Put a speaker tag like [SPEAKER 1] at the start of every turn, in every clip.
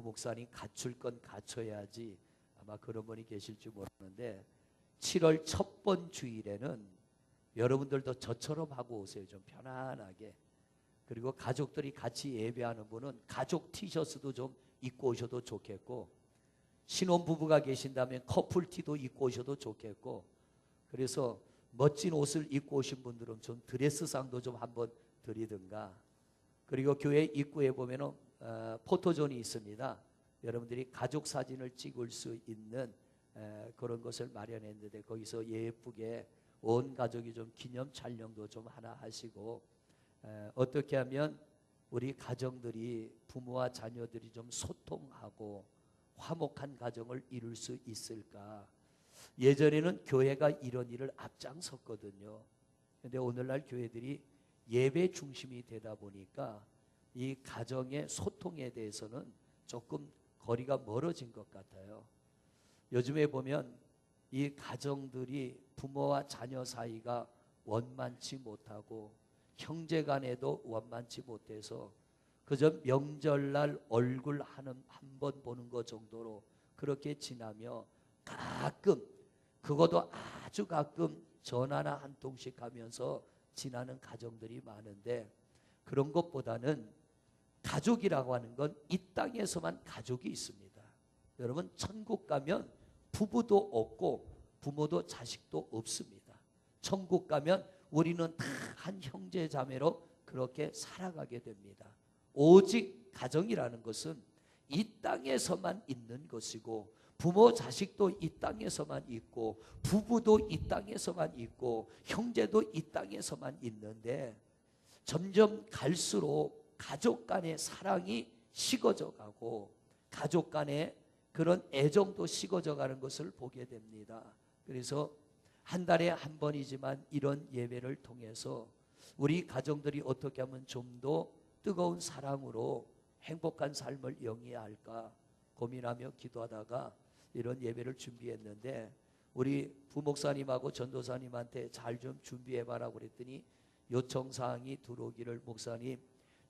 [SPEAKER 1] 목사님 갖출 건 갖춰야지, 아마 그런 분이 계실지 모르는데 7월 첫 번 주일에는 여러분들도 저처럼 하고 오세요. 좀 편안하게. 그리고 가족들이 같이 예배하는 분은 가족 티셔츠도 좀 입고 오셔도 좋겠고, 신혼부부가 계신다면 커플티도 입고 오셔도 좋겠고, 그래서 멋진 옷을 입고 오신 분들은 좀 드레스상도 좀 한번 드리든가. 그리고 교회 입구에 보면은 포토존이 있습니다. 여러분들이 가족 사진을 찍을 수 있는 그런 것을 마련했는데, 거기서 예쁘게 온 가족이 좀 기념 촬영도 좀 하나 하시고, 어떻게 하면 우리 가정들이, 부모와 자녀들이 좀 소통하고 화목한 가정을 이룰 수 있을까. 예전에는 교회가 이런 일을 앞장섰거든요. 그런데 오늘날 교회들이 예배 중심이 되다 보니까 이 가정의 소통에 대해서는 조금 거리가 멀어진 것 같아요. 요즘에 보면 이 가정들이, 부모와 자녀 사이가 원만치 못하고 형제 간에도 원만치 못해서 그저 명절날 얼굴 한 번 보는 것 정도로 그렇게 지나며, 가끔, 그것도 아주 가끔 전화나 한 통씩 하면서 지나는 가정들이 많은데, 그런 것보다는 가족이라고 하는 건 이 땅에서만 가족이 있습니다. 여러분, 천국 가면 부부도 없고 부모도 자식도 없습니다. 천국 가면 우리는 다 한 형제 자매로 그렇게 살아가게 됩니다. 오직 가정이라는 것은 이 땅에서만 있는 것이고, 부모 자식도 이 땅에서만 있고, 부부도 이 땅에서만 있고, 형제도 이 땅에서만 있는데, 점점 갈수록 가족 간의 사랑이 식어져 가고 가족 간의 그런 애정도 식어져 가는 것을 보게 됩니다. 그래서 한 달에 한 번이지만 이런 예배를 통해서 우리 가정들이 어떻게 하면 좀 더 뜨거운 사랑으로 행복한 삶을 영위해야 할까 고민하며 기도하다가 이런 예배를 준비했는데, 우리 부목사님하고 전도사님한테 잘 좀 준비해봐라고 그랬더니 요청사항이 들어오기를, 목사님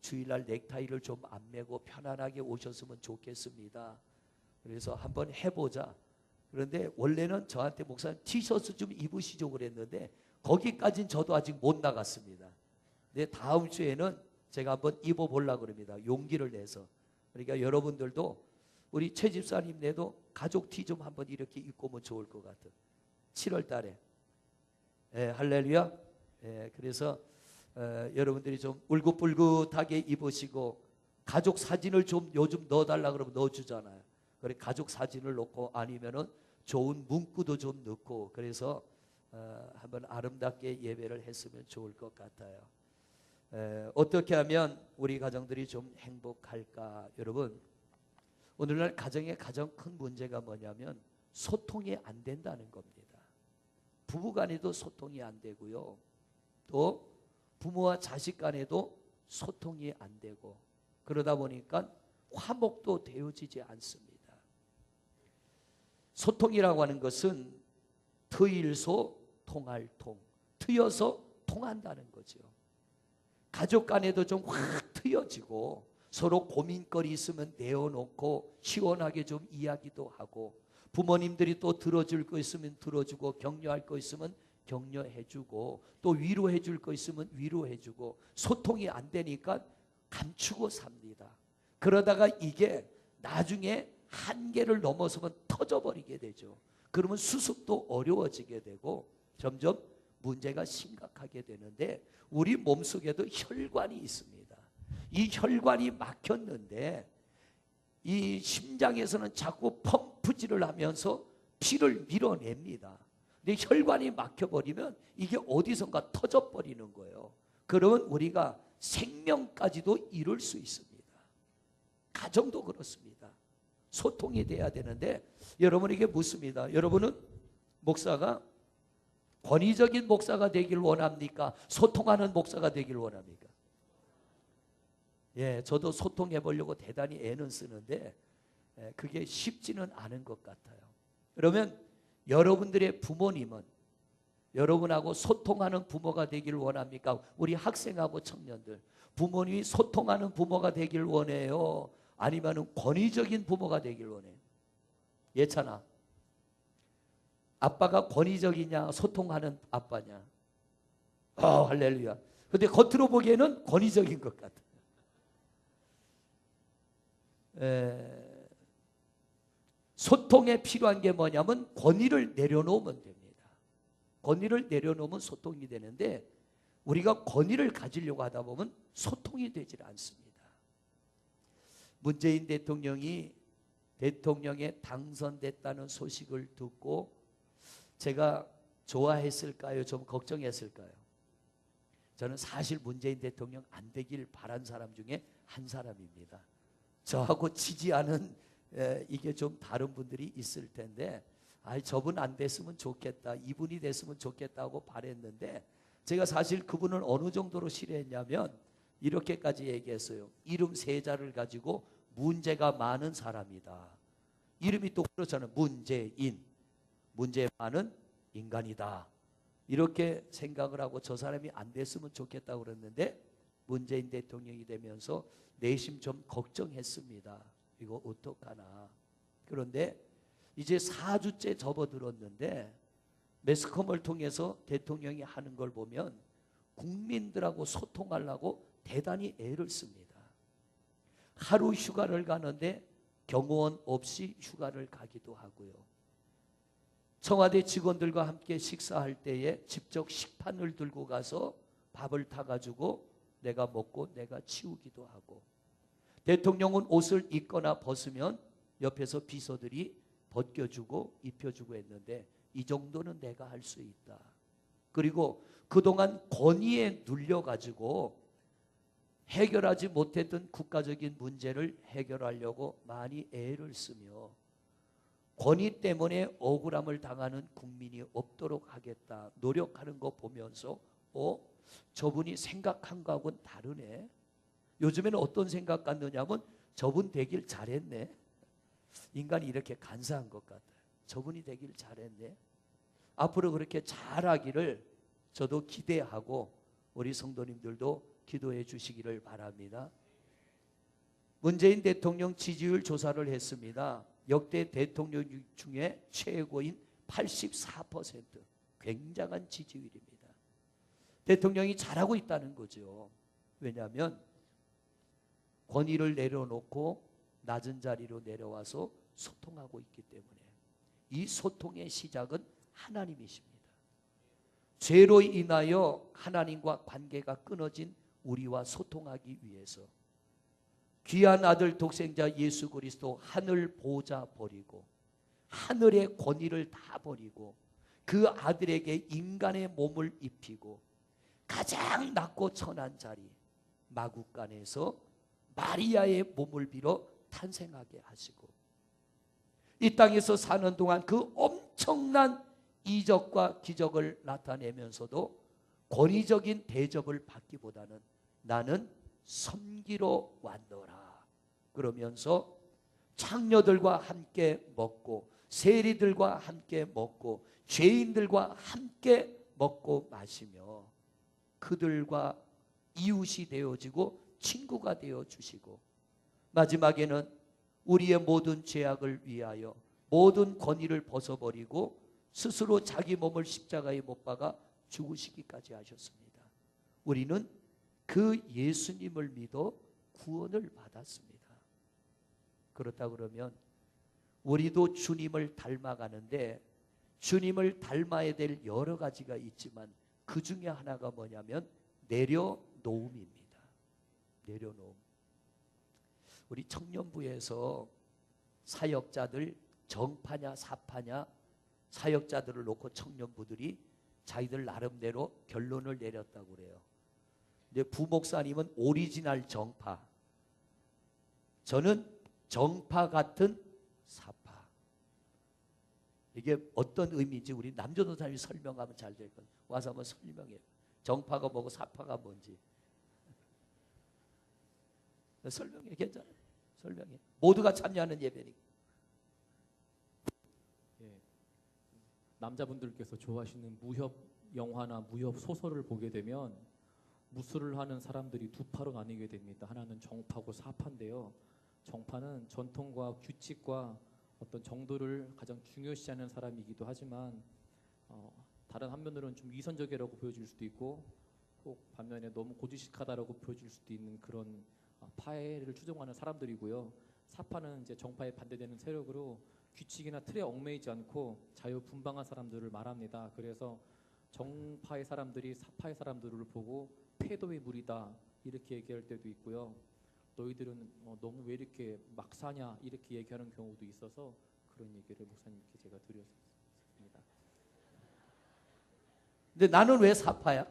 [SPEAKER 1] 주일날 넥타이를 좀 안 매고 편안하게 오셨으면 좋겠습니다. 그래서 한번 해보자. 그런데 원래는 저한테 목사님 티셔츠 좀 입으시죠 그랬는데, 거기까지는 저도 아직 못 나갔습니다. 근데 다음 주에는 제가 한번 입어보려고 합니다. 용기를 내서. 그러니까 여러분들도 우리 최 집사님네도 가족 티 좀 한번 이렇게 입고 오면 좋을 것 같아요. 7월 달에. 할렐루야. 그래서 여러분들이 좀 울긋불긋하게 입으시고, 가족 사진을 좀 요즘 넣어달라 그러면 넣어주잖아요. 그래, 가족 사진을 넣고 아니면은 좋은 문구도 좀 넣고, 그래서 한번 아름답게 예배를 했으면 좋을 것 같아요. 어떻게 하면 우리 가정들이 좀 행복할까? 여러분, 오늘날 가정의 가장 큰 문제가 뭐냐면 소통이 안 된다는 겁니다. 부부 간에도 소통이 안 되고요, 또 부모와 자식 간에도 소통이 안 되고, 그러다 보니까 화목도 되어지지 않습니다. 소통이라고 하는 것은 트일소 통할 통, 트여서 통한다는 거죠. 가족 간에도 좀 확 트여지고, 서로 고민거리 있으면 내어놓고 시원하게 좀 이야기도 하고, 부모님들이 또 들어줄 거 있으면 들어주고, 격려할 거 있으면 격려해주고, 또 위로해줄 거 있으면 위로해주고, 소통이 안 되니까 감추고 삽니다. 그러다가 이게 나중에 한계를 넘어서면 터져버리게 되죠. 그러면 수습도 어려워지게 되고 점점 문제가 심각하게 되는데, 우리 몸속에도 혈관이 있습니다. 이 혈관이 막혔는데 이 심장에서는 자꾸 펌프질을 하면서 피를 밀어냅니다. 근데 혈관이 막혀버리면 이게 어디선가 터져버리는 거예요. 그러면 우리가 생명까지도 이룰 수 있습니다. 가정도 그렇습니다. 소통이 돼야 되는데 여러분에게 묻습니다. 여러분은 목사가 권위적인 목사가 되길 원합니까? 소통하는 목사가 되길 원합니까? 저도 소통해 보려고 대단히 애는 쓰는데 그게 쉽지는 않은 것 같아요. 그러면 여러분들의 부모님은 여러분하고 소통하는 부모가 되길 원합니까? 우리 학생하고 청년들, 부모님이 소통하는 부모가 되길 원해요? 아니면은 권위적인 부모가 되길 원해요. 예찬아, 아빠가 권위적이냐 소통하는 아빠냐? 할렐루야. 근데 겉으로 보기에는 권위적인 것 같아. 소통에 필요한 게 뭐냐면 권위를 내려놓으면 됩니다. 권위를 내려놓으면 소통이 되는데 우리가 권위를 가지려고 하다 보면 소통이 되질 않습니다. 문재인 대통령이 대통령에 당선됐다는 소식을 듣고 제가 좋아했을까요? 좀 걱정했을까요? 저는 사실 문재인 대통령 안 되길 바란 사람 중에 한 사람입니다. 저하고 지지하는 이게 좀 다른 분들이 있을 텐데 저분 안 됐으면 좋겠다, 이분이 됐으면 좋겠다고 바랬는데 제가 사실 그분을 어느 정도로 싫어했냐면 이렇게까지 얘기했어요. 이름 세 자를 가지고 문제가 많은 사람이다. 이름이 또 그렇잖아요. 문재인. 문제 많은 인간이다. 이렇게 생각을 하고 저 사람이 안 됐으면 좋겠다고 그랬는데 문재인 대통령이 되면서 내심 좀 걱정했습니다. 이거 어떡하나. 그런데 이제 4주째 접어들었는데 매스컴을 통해서 대통령이 하는 걸 보면 국민들하고 소통하려고 대단히 애를 씁니다. 하루 휴가를 가는데 경호원 없이 휴가를 가기도 하고요. 청와대 직원들과 함께 식사할 때에 직접 식판을 들고 가서 밥을 타가지고 내가 먹고 내가 치우기도 하고, 대통령은 옷을 입거나 벗으면 옆에서 비서들이 벗겨주고 입혀주고 했는데 이 정도는 내가 할 수 있다. 그리고 그동안 권위에 눌려가지고 해결하지 못했던 국가적인 문제를 해결하려고 많이 애를 쓰며 권위 때문에 억울함을 당하는 국민이 없도록 하겠다 노력하는 거 보면서 저분이 생각한 거하고는 다르네. 요즘에는 어떤 생각 갖느냐면 저분 되길 잘했네. 인간이 이렇게 간사한 것 같아요. 저분이 되길 잘했네. 앞으로 그렇게 잘하기를 저도 기대하고 우리 성도님들도 기도해 주시기를 바랍니다. 문재인 대통령 지지율 조사를 했습니다. 역대 대통령 중에 최고인 84%. 굉장한 지지율입니다. 대통령이 잘하고 있다는 거죠. 왜냐하면 권위를 내려놓고 낮은 자리로 내려와서 소통하고 있기 때문에. 이 소통의 시작은 하나님이십니다. 죄로 인하여 하나님과 관계가 끊어진 우리와 소통하기 위해서 귀한 아들 독생자 예수 그리스도 하늘 보좌 버리고 하늘의 권위를 다 버리고 그 아들에게 인간의 몸을 입히고 가장 낮고 천한 자리 마구간에서 마리아의 몸을 빌어 탄생하게 하시고 이 땅에서 사는 동안 그 엄청난 이적과 기적을 나타내면서도 권위적인 대접을 받기보다는 나는 섬기러 왔노라 그러면서 창녀들과 함께 먹고 세리들과 함께 먹고 죄인들과 함께 먹고 마시며 그들과 이웃이 되어지고 친구가 되어주시고 마지막에는 우리의 모든 죄악을 위하여 모든 권위를 벗어버리고 스스로 자기 몸을 십자가에 못 박아 죽으시기까지 하셨습니다. 우리는 그 예수님을 믿어 구원을 받았습니다. 그렇다 그러면 우리도 주님을 닮아가는데 주님을 닮아야 될 여러 가지가 있지만 그 중에 하나가 뭐냐면 내려놓음입니다. 내려놓음. 우리 청년부에서 사역자들 정파냐 사파냐 사역자들을 놓고 청년부들이 자기들 나름대로 결론을 내렸다고 그래요. 근데 부목사님은 오리지널 정파, 저는 정파 같은 사파. 이게 어떤 의미인지 우리 남조도사님이 설명하면 잘 될 거예요. 와서 한번 설명해요. 정파가 뭐고 사파가 뭔지 설명해. 괜찮아요. 설명해. 모두가 참여하는 예배니까.
[SPEAKER 2] 예, 남자분들께서 좋아하시는 무협 영화나 무협 소설을 보게 되면 무술을 하는 사람들이 두 파로 나뉘게 됩니다. 하나는 정파고 사파인데요. 정파는 전통과 규칙과 어떤 정도를 가장 중요시하는 사람이기도 하지만 다른 한면으로는 좀 위선적이라고 보여질 수도 있고 꼭 반면에 너무 고지식하다라고 보여질 수도 있는 그런 파해를 추종하는 사람들이고요. 사파는 이제 정파에 반대되는 세력으로 규칙이나 틀에 얽매이지 않고 자유분방한 사람들을 말합니다. 그래서 정파의 사람들이 사파의 사람들을 보고 패도의 무리다 이렇게 얘기할 때도 있고요. 너희들은 너무 왜 이렇게 막 사냐 이렇게 얘기하는 경우도 있어서 그런 얘기를 목사님께 제가 드렸습니다.
[SPEAKER 1] 근데 나는 왜 사파야?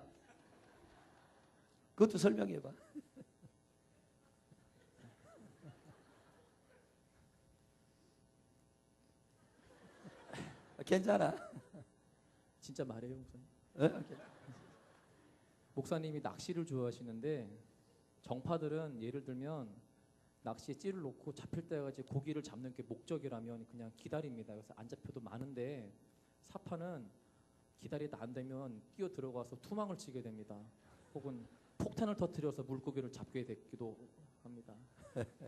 [SPEAKER 1] 그것도 설명해봐. 괜찮아.
[SPEAKER 2] 진짜 말해요, 목사님.
[SPEAKER 1] 어?
[SPEAKER 2] 목사님이 낚시를 좋아하시는데 정파들은 예를 들면 낚시에 찌를 놓고 잡힐 때까지 고기를 잡는 게 목적이라면 그냥 기다립니다. 그래서 안 잡혀도 많은데 사파는 기다리다 안 되면 뛰어 들어가서 투망을 치게 됩니다. 혹은 폭탄을 터뜨려서 물고기를 잡게 되기도 합니다.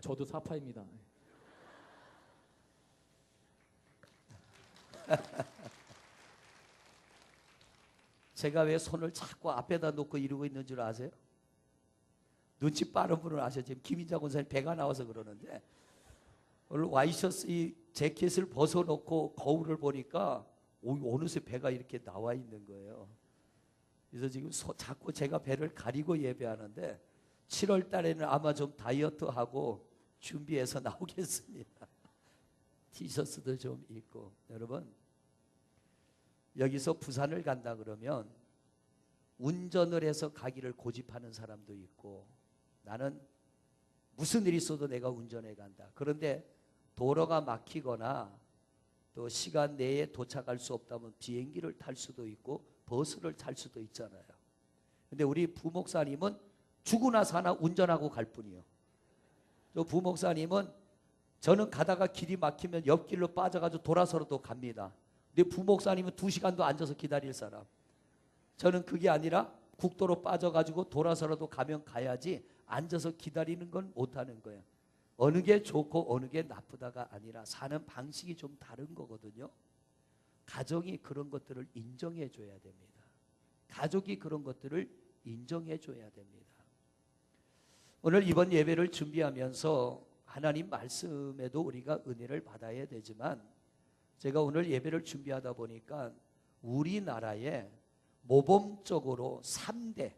[SPEAKER 2] 저도 사파입니다.
[SPEAKER 1] 제가 왜 손을 자꾸 앞에다 놓고 이러고 있는 줄 아세요? 눈치 빠른 분은 아셔. 지금 김인자 권사님 배가 나와서 그러는데 오늘 와이셔츠 이 재킷을 벗어놓고 거울을 보니까 어느새 배가 이렇게 나와 있는 거예요. 그래서 지금 자꾸 제가 배를 가리고 예배하는데 7월 달에는 아마 좀 다이어트하고 준비해서 나오겠습니다. 티셔츠도 좀 입고. 여러분, 여기서 부산을 간다 그러면 운전을 해서 가기를 고집하는 사람도 있고, 나는 무슨 일이 있어도 내가 운전해 간다. 그런데 도로가 막히거나 또 시간 내에 도착할 수 없다면 비행기를 탈 수도 있고 버스를 탈 수도 있잖아요. 근데 우리 부목사님은 죽고 나서 하나 운전하고 갈 뿐이요. 또 부목사님은 저는 가다가 길이 막히면 옆길로 빠져가지고 돌아서라도 갑니다. 근데 부목사님은 2시간도 앉아서 기다릴 사람. 저는 그게 아니라 국도로 빠져가지고 돌아서라도 가면 가야지 앉아서 기다리는 건 못하는 거예요. 어느 게 좋고 어느 게 나쁘다가 아니라 사는 방식이 좀 다른 거거든요. 가정이 그런 것들을 인정해 줘야 됩니다. 가족이 그런 것들을 인정해 줘야 됩니다. 오늘 이번 예배를 준비하면서 하나님 말씀에도 우리가 은혜를 받아야 되지만, 제가 오늘 예배를 준비하다 보니까 우리나라에 모범적으로 3대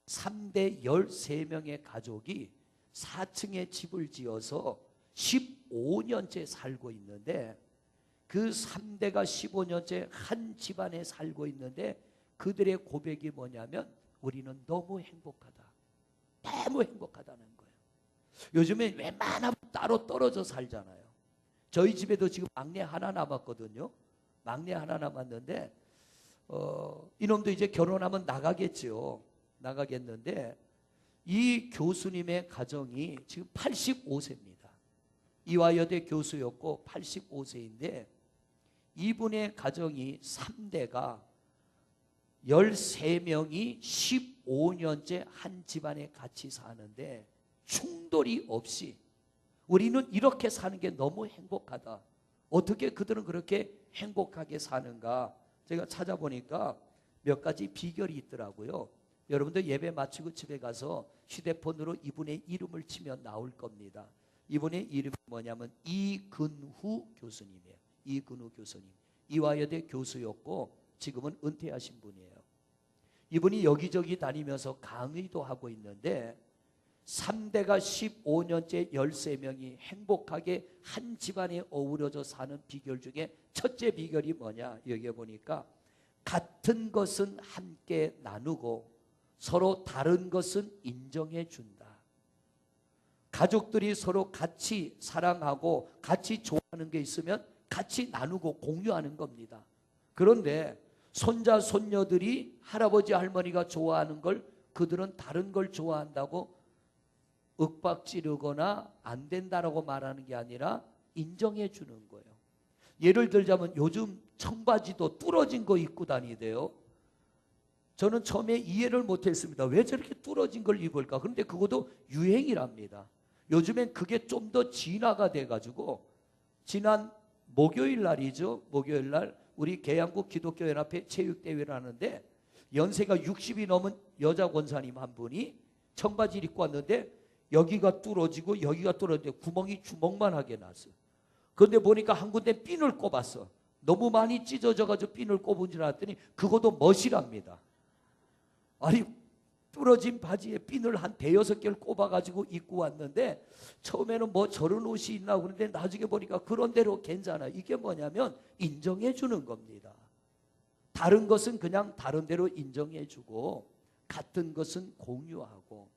[SPEAKER 1] 13명의 가족이 4층의 집을 지어서 15년째 살고 있는데, 그 3대가 15년째 한 집안에 살고 있는데 그들의 고백이 뭐냐면 우리는 너무 행복하다. 너무 행복하다는 거예요. 요즘에 웬만하면 따로 떨어져 살잖아요. 저희 집에도 지금 막내 하나 남았거든요. 막내 하나 남았는데 이놈도 이제 결혼하면 나가겠죠. 나가겠는데 이 교수님의 가정이 지금 85세입니다. 이화여대 교수였고 85세인데 이분의 가정이 3대가 13명이 15년째 한 집안에 같이 사는데 충돌이 없이 우리는 이렇게 사는 게 너무 행복하다. 어떻게 그들은 그렇게 행복하게 사는가? 제가 찾아보니까 몇 가지 비결이 있더라고요. 여러분들 예배 마치고 집에 가서 휴대폰으로 이분의 이름을 치면 나올 겁니다. 이분의 이름이 뭐냐면 이근후 교수님이에요. 이근후 교수님. 이화여대 교수였고 지금은 은퇴하신 분이에요. 이분이 여기저기 다니면서 강의도 하고 있는데 3대가 15년째 13명이 행복하게 한 집안에 어우러져 사는 비결 중에 첫째 비결이 뭐냐? 여기에 보니까 같은 것은 함께 나누고 서로 다른 것은 인정해 준다. 가족들이 서로 같이 사랑하고 같이 좋아하는 게 있으면 같이 나누고 공유하는 겁니다. 그런데 손자 손녀들이 할아버지 할머니가 좋아하는 걸 그들은 다른 걸 좋아한다고 윽박지르거나 안 된다라고 말하는 게 아니라 인정해 주는 거예요. 예를 들자면 요즘 청바지도 뚫어진 거 입고 다니대요. 저는 처음에 이해를 못했습니다. 왜 저렇게 뚫어진 걸 입을까? 그런데 그것도 유행이랍니다. 요즘엔 그게 좀 더 진화가 돼가지고 지난 목요일 날이죠. 목요일 날 우리 계양구 기독교연합회 체육대회를 하는데 연세가 60이 넘은 여자 권사님 한 분이 청바지를 입고 왔는데 여기가 뚫어지고 여기가 뚫어지고 구멍이 주먹만 하게 났어요. 그런데 보니까 한 군데 핀을 꼽았어. 너무 많이 찢어져가지고 핀을 꼽은 줄 알았더니 그것도 멋이랍니다. 아니 뚫어진 바지에 핀을 한 대여섯 개를 꼽아가지고 입고 왔는데 처음에는 뭐 저런 옷이 있나 그런데 나중에 보니까 그런 대로 괜찮아. 이게 뭐냐면 인정해 주는 겁니다. 다른 것은 그냥 다른 대로 인정해 주고 같은 것은 공유하고.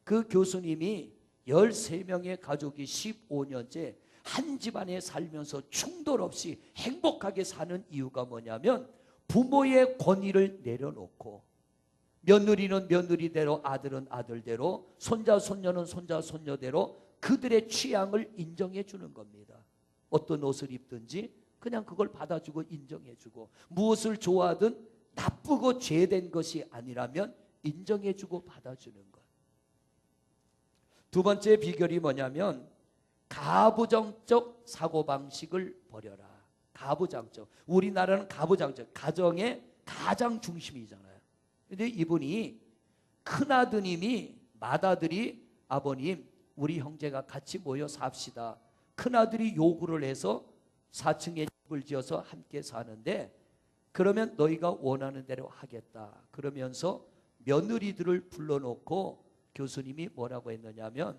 [SPEAKER 1] 그 교수님이 13명의 가족이 15년째 한 집안에 살면서 충돌 없이 행복하게 사는 이유가 뭐냐면 부모의 권위를 내려놓고 며느리는 며느리대로 아들은 아들대로 손자 손녀는 손자 손녀대로 그들의 취향을 인정해 주는 겁니다. 어떤 옷을 입든지 그냥 그걸 받아주고 인정해 주고 무엇을 좋아하든 나쁘고 죄된 것이 아니라면 인정해 주고 받아주는 것. 두 번째 비결이 뭐냐면 가부장적 사고방식을 버려라. 가부장적. 우리나라는 가부장적. 가정의 가장 중심이잖아요. 근데 이분이 큰아드님이 맏아들이 아버님 우리 형제가 같이 모여 삽시다. 큰아들이 요구를 해서 4층에 집을 지어서 함께 사는데 그러면 너희가 원하는 대로 하겠다. 그러면서 며느리들을 불러놓고 교수님이 뭐라고 했느냐면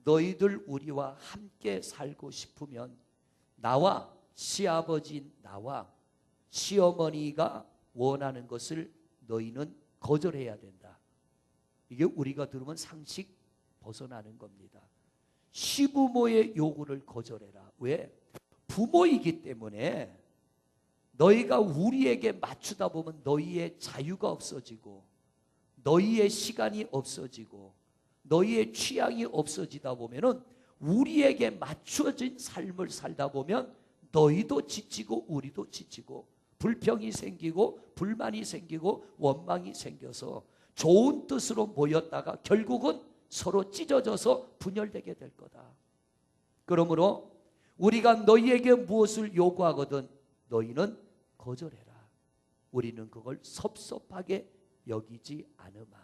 [SPEAKER 1] 너희들 우리와 함께 살고 싶으면 나와 시아버지인 나와 시어머니가 원하는 것을 너희는 거절해야 된다. 이게 우리가 들으면 상식 벗어나는 겁니다. 시부모의 요구를 거절해라. 왜? 부모이기 때문에 너희가 우리에게 맞추다 보면 너희의 자유가 없어지고 너희의 시간이 없어지고 너희의 취향이 없어지다 보면은 우리에게 맞춰진 삶을 살다 보면 너희도 지치고 우리도 지치고 불평이 생기고 불만이 생기고 원망이 생겨서 좋은 뜻으로 모였다가 결국은 서로 찢어져서 분열되게 될 거다. 그러므로 우리가 너희에게 무엇을 요구하거든 너희는 거절해라. 우리는 그걸 섭섭하게 여기지 않으마.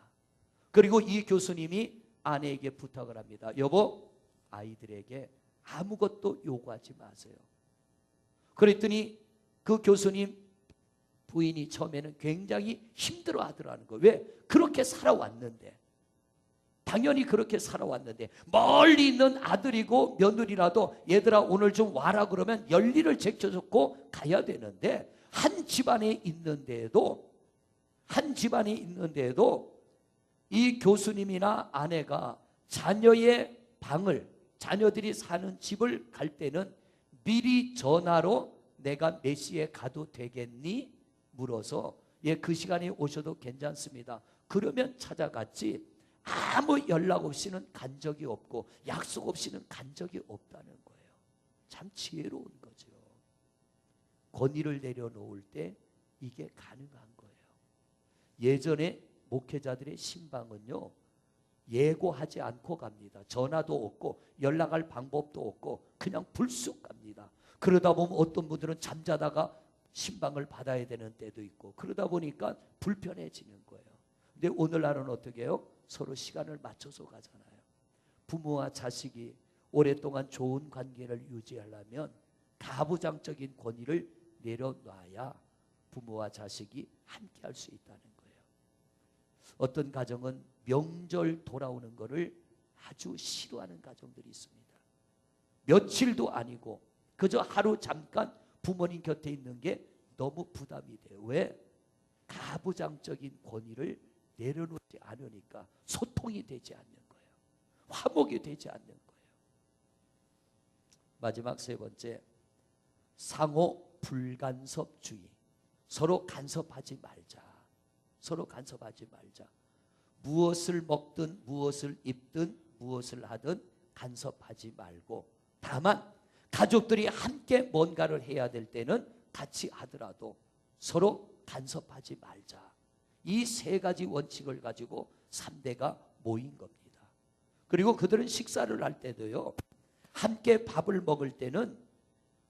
[SPEAKER 1] 그리고 이 교수님이 아내에게 부탁을 합니다. 여보, 아이들에게 아무것도 요구하지 마세요. 그랬더니 그 교수님 부인이 처음에는 굉장히 힘들어 하더라는 거예요. 왜? 그렇게 살아왔는데. 당연히 그렇게 살아왔는데 멀리 있는 아들이고 며느리라도 얘들아 오늘 좀 와라 그러면 열리를 제쳐줬고 가야 되는데 한 집안에 있는데도 이 교수님이나 아내가 자녀의 방을 자녀들이 사는 집을 갈 때는 미리 전화로 내가 몇 시에 가도 되겠니? 물어서 예, 그 시간에 오셔도 괜찮습니다. 그러면 찾아갔지 아무 연락 없이는 간 적이 없고 약속 없이는 간 적이 없다는 거예요. 참 지혜로운 거죠. 권위를 내려놓을 때 이게 가능한 거예요. 예전에 목회자들의 신방은요 예고하지 않고 갑니다. 전화도 없고 연락할 방법도 없고 그냥 불쑥 갑니다. 그러다 보면 어떤 분들은 잠자다가 신방을 받아야 되는 때도 있고 그러다 보니까 불편해지는 거예요. 근데 오늘날은 어떻게 해요? 서로 시간을 맞춰서 가잖아요. 부모와 자식이 오랫동안 좋은 관계를 유지하려면 가부장적인 권위를 내려놔야 부모와 자식이 함께 할 수 있다는 거예요. 어떤 가정은 명절 돌아오는 것을 아주 싫어하는 가정들이 있습니다. 며칠도 아니고 그저 하루 잠깐 부모님 곁에 있는 게 너무 부담이 돼요. 왜? 가부장적인 권위를 내려놓지 않으니까 소통이 되지 않는 거예요. 화목이 되지 않는 거예요. 마지막 세 번째, 상호 불간섭주의. 서로 간섭하지 말자. 서로 간섭하지 말자. 무엇을 먹든 무엇을 입든 무엇을 하든 간섭하지 말고 다만 가족들이 함께 뭔가를 해야 될 때는 같이 하더라도 서로 간섭하지 말자. 이 세 가지 원칙을 가지고 3대가 모인 겁니다. 그리고 그들은 식사를 할 때도요, 함께 밥을 먹을 때는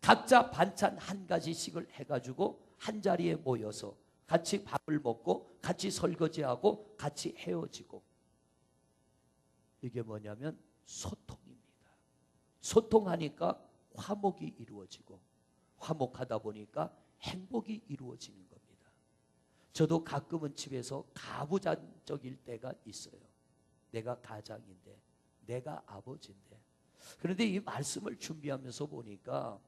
[SPEAKER 1] 각자 반찬 한 가지씩을 해가지고 한 자리에 모여서 같이 밥을 먹고 같이 설거지하고 같이 헤어지고, 이게 뭐냐면 소통입니다. 소통하니까 화목이 이루어지고, 화목하다 보니까 행복이 이루어지는 겁니다. 저도 가끔은 집에서 가부장적일 때가 있어요. 내가 가장인데, 내가 아버지인데. 그런데 이 말씀을 준비하면서 보니까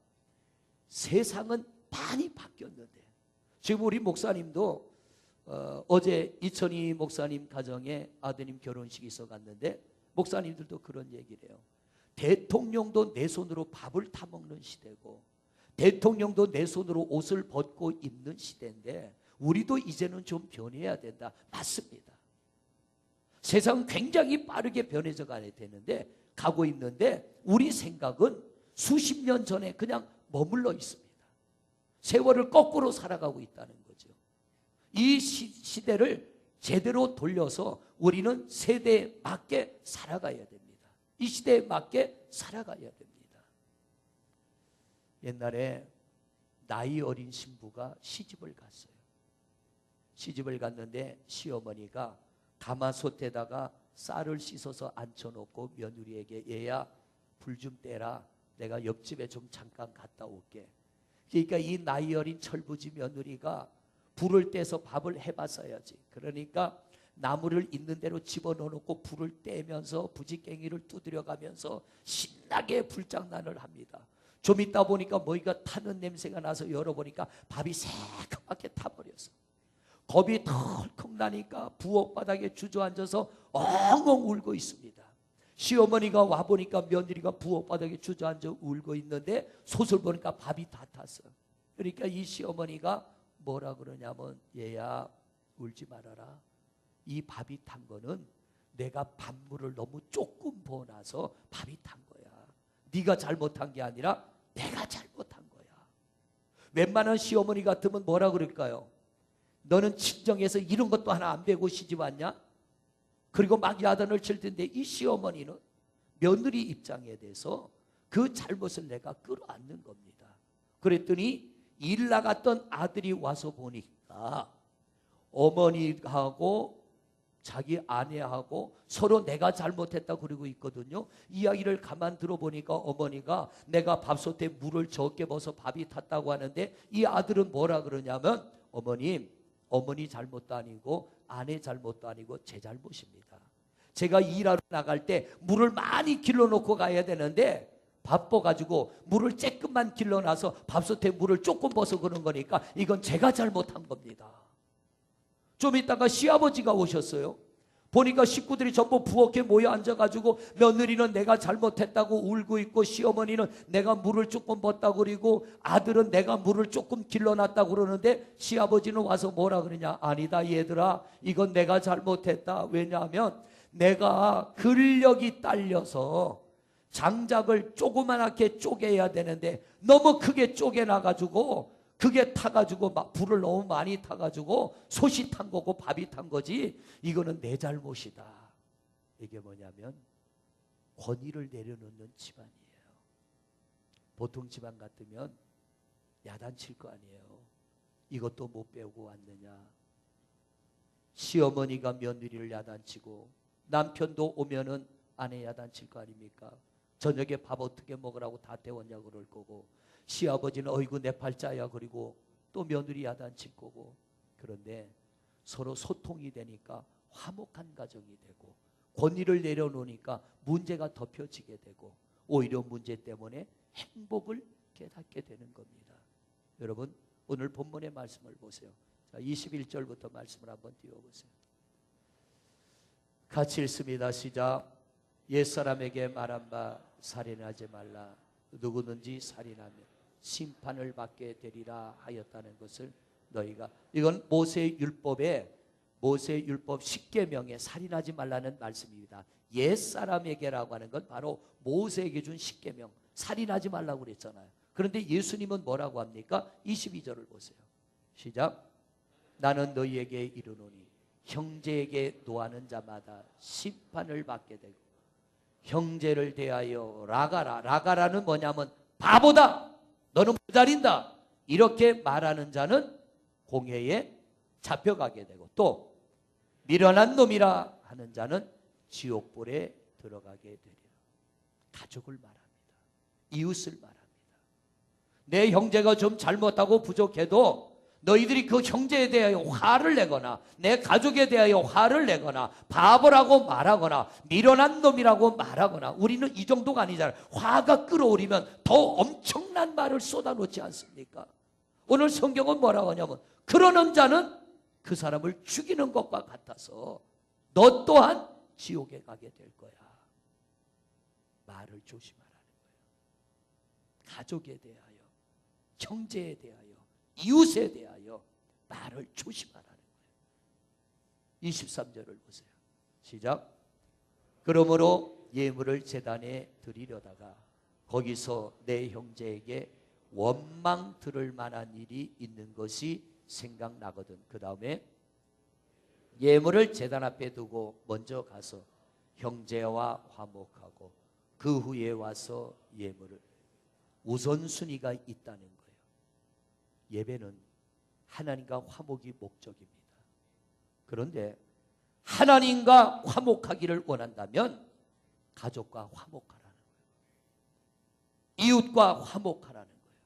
[SPEAKER 1] 세상은 많이 바뀌었는데, 지금 우리 목사님도 어제 이천희 목사님 가정에 아드님 결혼식이 있어 갔는데, 목사님들도 그런 얘기를 해요. 대통령도 내 손으로 밥을 타먹는 시대고, 대통령도 내 손으로 옷을 벗고 입는 시대인데, 우리도 이제는 좀 변해야 된다. 맞습니다. 세상은 굉장히 빠르게 변해져 가야 되는데, 가고 있는데, 우리 생각은 수십 년 전에 그냥 머물러 있습니다. 세월을 거꾸로 살아가고 있다는 거죠. 이 시대를 제대로 돌려서 우리는 세대에 맞게 살아가야 됩니다. 이 시대에 맞게 살아가야 됩니다. 옛날에 나이 어린 신부가 시집을 갔어요. 시집을 갔는데 시어머니가 가마솥에다가 쌀을 씻어서 앉혀놓고 며느리에게, 얘야 불 좀 떼라, 내가 옆집에 좀 잠깐 갔다 올게. 그러니까 이 나이 어린 철부지 며느리가 불을 떼서 밥을 해봤어야지. 그러니까 나무를 있는 대로 집어넣어놓고 불을 떼면서 부지깽이를 두드려가면서 신나게 불장난을 합니다. 좀 있다 보니까 뭐가 타는 냄새가 나서 열어보니까 밥이 새까맣게 타버렸어. 겁이 덜컥 나니까 부엌 바닥에 주저앉아서 엉엉 울고 있습니다. 시어머니가 와보니까 며느리가 부엌 바닥에 주저앉아 울고 있는데 솥을 보니까 밥이 다 탔어. 그러니까 이 시어머니가 뭐라 그러냐면, 얘야 울지 말아라. 이 밥이 탄 거는 내가 밥물을 너무 조금 부어놔서 밥이 탄 거야. 네가 잘못한 게 아니라 내가 잘못한 거야. 웬만한 시어머니 같으면 뭐라 그럴까요? 너는 친정에서 이런 것도 하나 안 배고 시집 왔냐? 그리고 막 야단을 칠 텐데, 이 시어머니는 며느리 입장에 대해서 그 잘못을 내가 끌어안는 겁니다. 그랬더니 일 나갔던 아들이 와서 보니까 어머니하고 자기 아내하고 서로 내가 잘못했다 그러고 있거든요. 이야기를 가만 들어보니까 어머니가 내가 밥솥에 물을 적게 부어서 밥이 탔다고 하는데, 이 아들은 뭐라 그러냐면, 어머님, 어머니 잘못도 아니고 아내 잘못도 아니고 제 잘못입니다. 제가 일하러 나갈 때 물을 많이 길러놓고 가야 되는데 바빠가지고 물을 조금만 길러놔서 밥솥에 물을 조금 부어서 그런 거니까 이건 제가 잘못한 겁니다. 좀 있다가 시아버지가 오셨어요. 보니까 식구들이 전부 부엌에 모여 앉아가지고 며느리는 내가 잘못했다고 울고 있고, 시어머니는 내가 물을 조금 붓다고 그러고, 아들은 내가 물을 조금 길러놨다고 그러는데, 시아버지는 와서 뭐라 그러냐? 아니다 얘들아, 이건 내가 잘못했다. 왜냐하면 내가 근력이 딸려서 장작을 조그맣게 쪼개야 되는데 너무 크게 쪼개놔가지고 그게 타가지고 막 불을 너무 많이 타가지고 솥이 탄 거고 밥이 탄 거지, 이거는 내 잘못이다. 이게 뭐냐면 권위를 내려놓는 집안이에요. 보통 집안 같으면 야단칠 거 아니에요. 이것도 못 배우고 왔느냐. 시어머니가 며느리를 야단치고 남편도 오면은 아내 야단칠 거 아닙니까? 저녁에 밥 어떻게 먹으라고 다 데웠냐 그럴 거고, 시아버지는 어이구 내 팔자야 그리고 또 며느리 야단칠 거고. 그런데 서로 소통이 되니까 화목한 가정이 되고, 권위를 내려놓으니까 문제가 덮여지게 되고, 오히려 문제 때문에 행복을 깨닫게 되는 겁니다. 여러분, 오늘 본문의 말씀을 보세요. 자, 21절부터 말씀을 한번 띄워보세요. 같이 읽습니다. 시작. 옛사람에게 말한 바 살인하지 말라. 누구든지 살인하면 심판을 받게 되리라 하였다는 것을 너희가, 이건 모세율법 10계명에 살인하지 말라는 말씀입니다. 옛사람에게라고 하는 건 바로 모세에게 준 10계명, 살인하지 말라고 그랬잖아요. 그런데 예수님은 뭐라고 합니까? 22절을 보세요. 시작. 나는 너희에게 이르노니 형제에게 노하는 자마다 심판을 받게 되고 형제를 대하여 라가라. 라가라는 뭐냐면 바보다, 너는 모자린다, 이렇게 말하는 자는 공회에 잡혀가게 되고, 또 미련한 놈이라 하는 자는 지옥불에 들어가게 되리라. 가족을 말합니다. 이웃을 말합니다. 내 형제가 좀 잘못하고 부족해도 너희들이 그 형제에 대하여 화를 내거나 내 가족에 대하여 화를 내거나 바보라고 말하거나 미련한 놈이라고 말하거나, 우리는 이 정도가 아니잖아요. 화가 끓어오르면 더 엄청난 말을 쏟아놓지 않습니까? 오늘 성경은 뭐라고 하냐면 그러는 자는 그 사람을 죽이는 것과 같아서 너 또한 지옥에 가게 될 거야. 말을 조심하라는 거예요. 가족에 대하여, 형제에 대하여, 이웃에 대하여 말을 조심하라는 거예요. 23절을 보세요. 시작. 그러므로 예물을 제단에 드리려다가 거기서 내 형제에게 원망 들을 만한 일이 있는 것이 생각나거든. 그 다음에 예물을 제단 앞에 두고 먼저 가서 형제와 화목하고 그 후에 와서 예물을, 우선순위가 있다는 거예요. 예배는 하나님과 화목이 목적입니다. 그런데 하나님과 화목하기를 원한다면 가족과 화목하라는 거예요. 이웃과 화목하라는 거예요.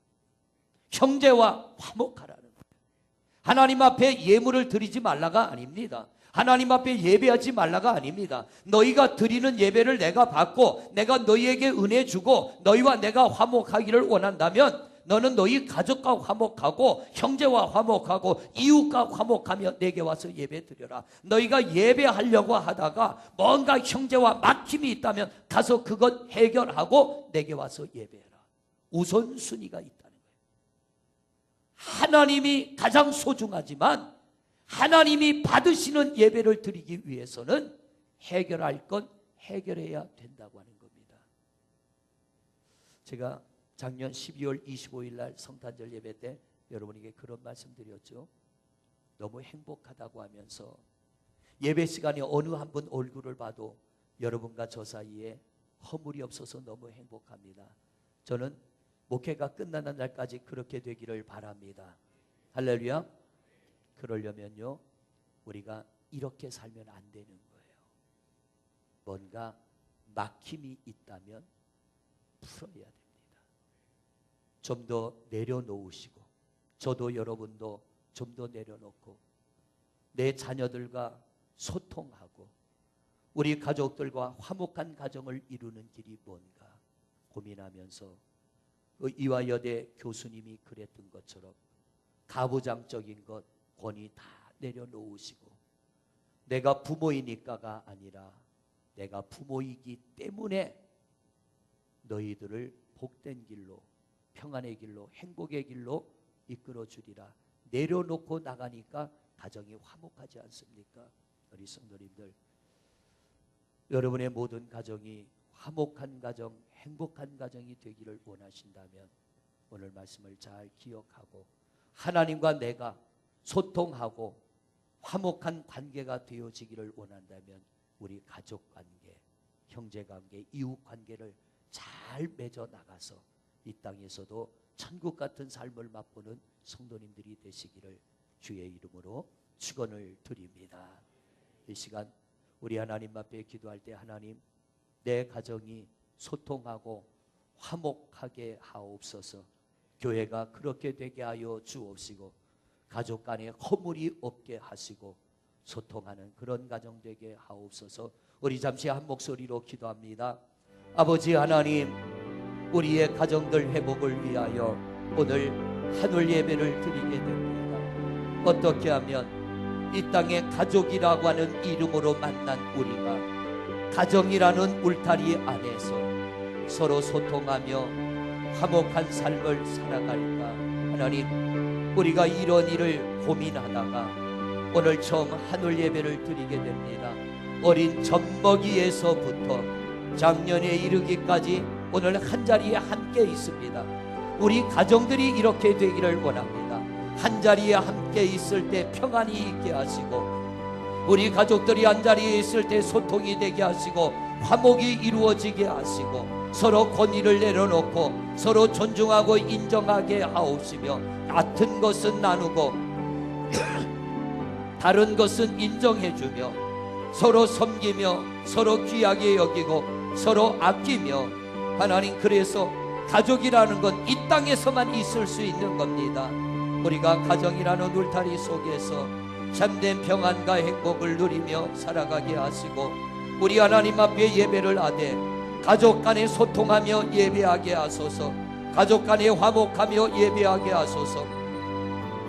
[SPEAKER 1] 형제와 화목하라는 거예요. 하나님 앞에 예물을 드리지 말라가 아닙니다. 하나님 앞에 예배하지 말라가 아닙니다. 너희가 드리는 예배를 내가 받고 내가 너희에게 은혜 주고 너희와 내가 화목하기를 원한다면 너는 너희 가족과 화목하고 형제와 화목하고 이웃과 화목하며 내게 와서 예배 드려라. 너희가 예배하려고 하다가 뭔가 형제와 막힘이 있다면 가서 그것 해결하고 내게 와서 예배해라. 우선순위가 있다는 거예요. 하나님이 가장 소중하지만 하나님이 받으시는 예배를 드리기 위해서는 해결할 건 해결해야 된다고 하는 겁니다. 제가 작년 12월 25일 날 성탄절 예배 때 여러분에게 그런 말씀 드렸죠. 너무 행복하다고 하면서 예배 시간에 어느 한 분 얼굴을 봐도 여러분과 저 사이에 허물이 없어서 너무 행복합니다. 저는 목회가 끝나는 날까지 그렇게 되기를 바랍니다. 할렐루야. 그러려면요, 우리가 이렇게 살면 안 되는 거예요. 뭔가 막힘이 있다면 풀어야 됩니다. 좀 더 내려놓으시고, 저도 여러분도 좀 더 내려놓고 내 자녀들과 소통하고 우리 가족들과 화목한 가정을 이루는 길이 뭔가 고민하면서 이화여대 교수님이 그랬던 것처럼 가부장적인 것 권위 다 내려놓으시고, 내가 부모이니까가 아니라 내가 부모이기 때문에 너희들을 복된 길로, 평안의 길로, 행복의 길로 이끌어 주리라. 내려놓고 나가니까 가정이 화목하지 않습니까? 우리 성도님들, 여러분의 모든 가정이 화목한 가정, 행복한 가정이 되기를 원하신다면 오늘 말씀을 잘 기억하고 하나님과 내가 소통하고 화목한 관계가 되어지기를 원한다면 우리 가족 관계, 형제 관계, 이웃 관계를 잘 맺어 나가서 이 땅에서도 천국 같은 삶을 맛보는 성도님들이 되시기를 주의 이름으로 축원을 드립니다. 이 시간 우리 하나님 앞에 기도할 때, 하나님, 내 가정이 소통하고 화목하게 하옵소서. 교회가 그렇게 되게 하여 주옵시고 가족 간에 허물이 없게 하시고 소통하는 그런 가정 되게 하옵소서. 우리 잠시 한 목소리로 기도합니다. 아버지 하나님, 우리의 가정들 회복을 위하여 오늘 한올 예배를 드리게 됩니다. 어떻게 하면 이 땅에 가족이라고 하는 이름으로 만난 우리가 가정이라는 울타리 안에서 서로 소통하며 화목한 삶을 살아갈까? 하나님, 우리가 이런 일을 고민하다가 오늘 처음 한올 예배를 드리게 됩니다. 어린 젖먹이에서부터 작년에 이르기까지 오늘 한자리에 함께 있습니다. 우리 가정들이 이렇게 되기를 원합니다. 한자리에 함께 있을 때 평안이 있게 하시고 우리 가족들이 한자리에 있을 때 소통이 되게 하시고 화목이 이루어지게 하시고 서로 권위를 내려놓고 서로 존중하고 인정하게 하옵시며 같은 것은 나누고 다른 것은 인정해주며 서로 섬기며 서로 귀하게 여기고 서로 아끼며 하나님, 그래서 가족이라는 건 이 땅에서만 있을 수 있는 겁니다. 우리가 가정이라는 울타리 속에서 참된 평안과 행복을 누리며 살아가게 하시고 우리 하나님 앞에 예배를 하되 가족 간에 소통하며 예배하게 하소서. 가족 간에 화목하며 예배하게 하소서.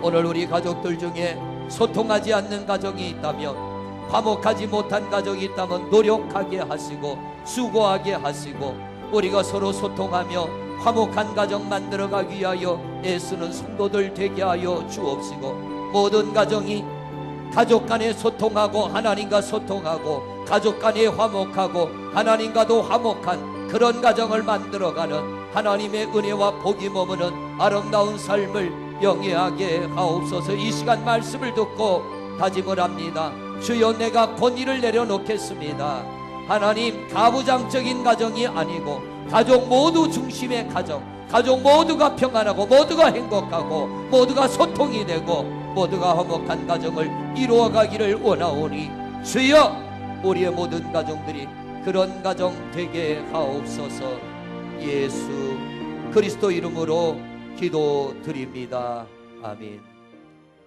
[SPEAKER 1] 오늘 우리 가족들 중에 소통하지 않는 가정이 있다면, 화목하지 못한 가정이 있다면 노력하게 하시고 수고하게 하시고 우리가 서로 소통하며 화목한 가정 만들어가기 위하여 애쓰는 성도들 되게 하여 주옵시고, 모든 가정이 가족 간에 소통하고 하나님과 소통하고 가족 간에 화목하고 하나님과도 화목한 그런 가정을 만들어가는 하나님의 은혜와 복이 머무는 아름다운 삶을 영위하게 하옵소서. 이 시간 말씀을 듣고 다짐을 합니다. 주여, 내가 권위를 내려놓겠습니다. 하나님, 가부장적인 가정이 아니고 가족 모두 중심의 가정, 가족 모두가 평안하고 모두가 행복하고 모두가 소통이 되고 모두가 화목한 가정을 이루어가기를 원하오니 주여, 우리의 모든 가정들이 그런 가정 되게 하옵소서. 예수 그리스도 이름으로 기도드립니다. 아멘.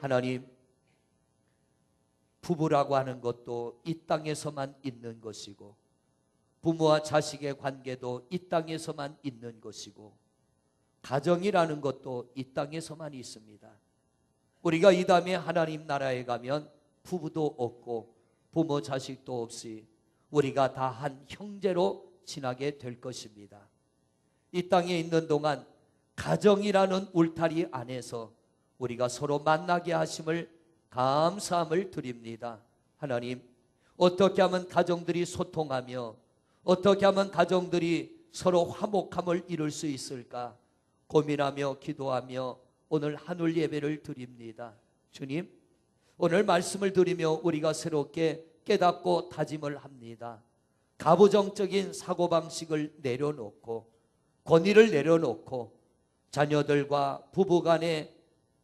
[SPEAKER 1] 하나님, 부부라고 하는 것도 이 땅에서만 있는 것이고 부모와 자식의 관계도 이 땅에서만 있는 것이고 가정이라는 것도 이 땅에서만 있습니다. 우리가 이 다음에 하나님 나라에 가면 부부도 없고 부모 자식도 없이 우리가 다 한 형제로 지나게 될 것입니다. 이 땅에 있는 동안 가정이라는 울타리 안에서 우리가 서로 만나게 하심을 감사함을 드립니다. 하나님, 어떻게 하면 가정들이 소통하며 어떻게 하면 가정들이 서로 화목함을 이룰 수 있을까 고민하며 기도하며 오늘 한울 예배를 드립니다. 주님, 오늘 말씀을 드리며 우리가 새롭게 깨닫고 다짐을 합니다. 가부정적인 사고방식을 내려놓고 권위를 내려놓고 자녀들과 부부간에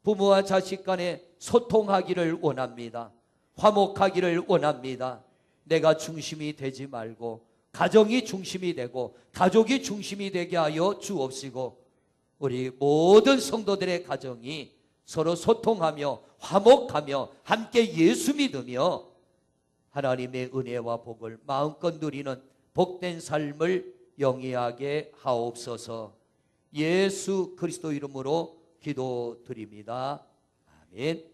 [SPEAKER 1] 부모와 자식 간에 소통하기를 원합니다. 화목하기를 원합니다. 내가 중심이 되지 말고 가정이 중심이 되고 가족이 중심이 되게 하여 주옵시고 우리 모든 성도들의 가정이 서로 소통하며 화목하며 함께 예수 믿으며 하나님의 은혜와 복을 마음껏 누리는 복된 삶을 영위하게 하옵소서. 예수 그리스도 이름으로 기도드립니다. 아멘.